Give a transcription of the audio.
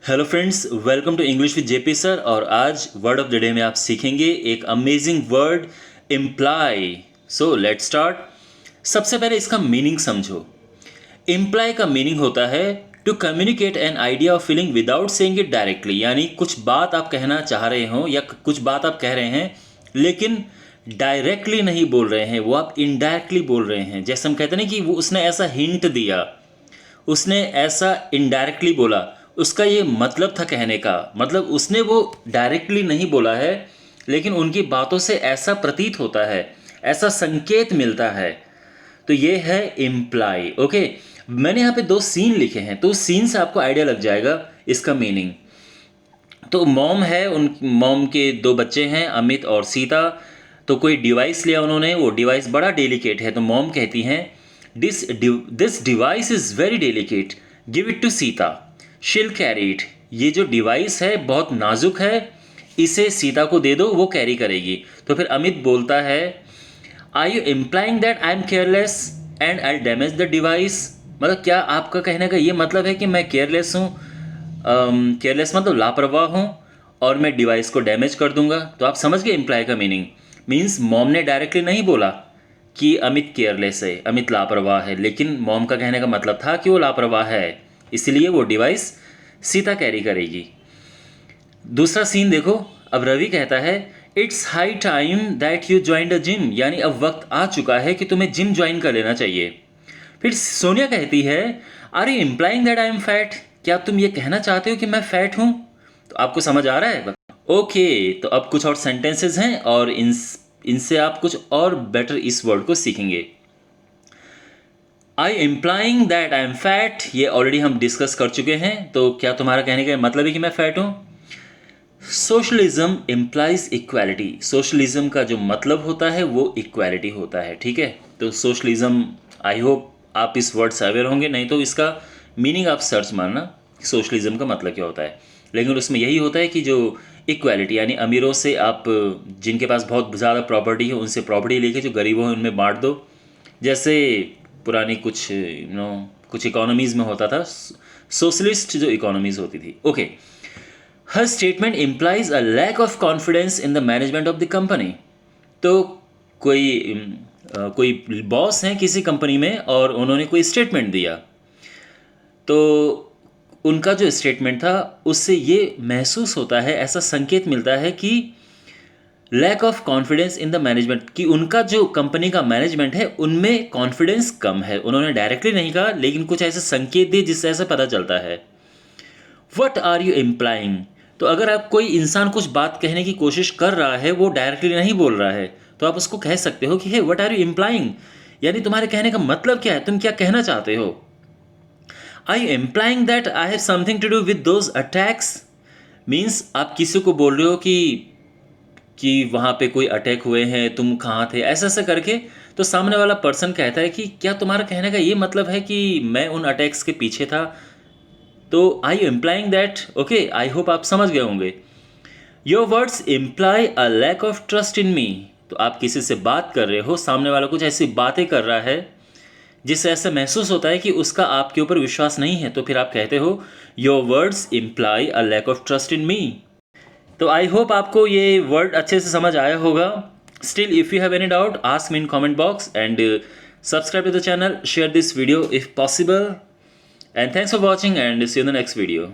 Hello friends, welcome to English with JP sir. और आज word of the day में आप सीखेंगे एक amazing word imply. So let's start. सबसे पहले इसका मीनिंग समझो। इम्प्लाई का मीनिंग होता है to communicate an idea of feeling without saying it directly. यानी कुछ बात आप कहना चाह रहे हो या कुछ बात आप कह रहे हैं लेकिन डायरेक्टली नहीं बोल रहे हैं, वो आप इनडायरेक्टली बोल रहे हैं। जैसे हम कहते हैं ना कि वो उसने ऐसा हिंट दिया, उसने ऐसा इनडायरेक्टली बोला, उसका ये मतलब था कहने का। मतलब उसने वो डायरेक्टली नहीं बोला है लेकिन उनकी बातों से ऐसा प्रतीत होता है, ऐसा संकेत मिलता है। तो ये है इम्प्लाई। ओके, मैंने यहाँ पे दो सीन लिखे हैं तो उस सीन से आपको आइडिया लग जाएगा इसका मीनिंग। तो मॉम है, उन मॉम के दो बच्चे हैं, अमित और सीता। तो कोई डिवाइस लिया उन्होंने, वो डिवाइस बड़ा डेलिकेट है। तो मॉम कहती हैं this device is very delicate, give it to Sita, she'll carry it. ये जो डिवाइस है बहुत नाजुक है, इसे सीता को दे दो, वो कैरी करेगी। तो फिर अमित बोलता है are you implying that I am careless and I damage the device. मतलब क्या आपका कहने का ये मतलब है कि मैं केयरलेस हूँ? केयरलेस मतलब लापरवाह हूँ और मैं डिवाइस को डैमेज कर दूंगा। तो आप समझ गए इम्प्लाई का मीनिंग। मीन्स मॉम ने डायरेक्टली नहीं बोला कि अमित केयरलेस है, अमित लापरवाह है, लेकिन मॉम का कहने का मतलब था कि वो लापरवाह है, इसलिए वो डिवाइस सीता कैरी करेगी। दूसरा सीन देखो। अब रवि कहता है it's high time that you join the gym. यानी अब वक्त आ चुका है कि तुम्हें जिम ज्वाइन कर लेना चाहिए। फिर सोनिया कहती है are you implying that I am fat. क्या तुम ये कहना चाहते हो कि मैं फैट हूं? तो आपको समझ आ रहा है? ओके, तो अब कुछ और सेंटेंसेस हैं और इनसे आप कुछ और बेटर इस वर्ड को सीखेंगे। I implying that I am fat, ये ऑलरेडी हम डिस्कस कर चुके हैं। तो क्या तुम्हारा कहने का मतलब है कि मैं फैट हूं? Socialism implies equality. सोशलिज्म का जो मतलब होता है वो इक्वालिटी होता है। ठीक है, तो सोशलिज्म, आई होप आप इस वर्ड से अवेयर होंगे, नहीं तो इसका मीनिंग आप सर्च मारना सोशलिज्म का मतलब क्या होता है। लेकिन उसमें यही होता है कि जो इक्वालिटी यानी अमीरों से आप, जिनके पास बहुत ज़्यादा प्रॉपर्टी है उनसे प्रॉपर्टी लेके जो गरीबों हैं उनमें बांट दो। जैसे पुरानी कुछ कुछ इकोनॉमीज़ में होता था, सोशलिस्ट जो इकोनॉमीज़ होती थी। ओके, हर statement implies a lack of confidence in the management of the company. तो कोई बॉस हैं किसी कंपनी में और उन्होंने कोई स्टेटमेंट दिया, तो उनका जो स्टेटमेंट था उससे ये महसूस होता है, ऐसा संकेत मिलता है कि lack of confidence in the management, कि उनका जो कंपनी का मैनेजमेंट है उनमें कॉन्फिडेंस कम है। उन्होंने डायरेक्टली नहीं कहा लेकिन कुछ ऐसे संकेत दिए जिससे ऐसा पता चलता है। What are you implying. तो अगर आप कोई इंसान कुछ बात कहने की कोशिश कर रहा है, वो डायरेक्टली नहीं बोल रहा है, तो आप उसको कह सकते हो कि हे वट आर यू इम्प्लाइंग, यानी तुम्हारे कहने का मतलब क्या है, तुम क्या कहना चाहते हो। I you implying that I have something to do with those attacks. Means आप किसी को बोल रहे हो कि वहाँ पे कोई अटैक हुए हैं, तुम कहाँ थे, ऐसा ऐसा करके। तो सामने वाला पर्सन कहता है कि क्या तुम्हारा कहने का ये मतलब है कि मैं उन अटैक्स के पीछे था। तो I you implying that. Okay, I hope आप समझ गए होंगे। Your words imply a lack of trust in me. तो आप किसी से बात कर रहे हो, सामने वाला कुछ ऐसी बातें कर रहा है जिससे ऐसा महसूस होता है कि उसका आपके ऊपर विश्वास नहीं है, तो फिर आप कहते हो your words imply a lack of trust in me. तो आई होप आपको ये वर्ड अच्छे से समझ आया होगा। Still if you have any doubt ask me in comment box and subscribe to the channel, share this video if possible, and thanks for watching and see you in the next video.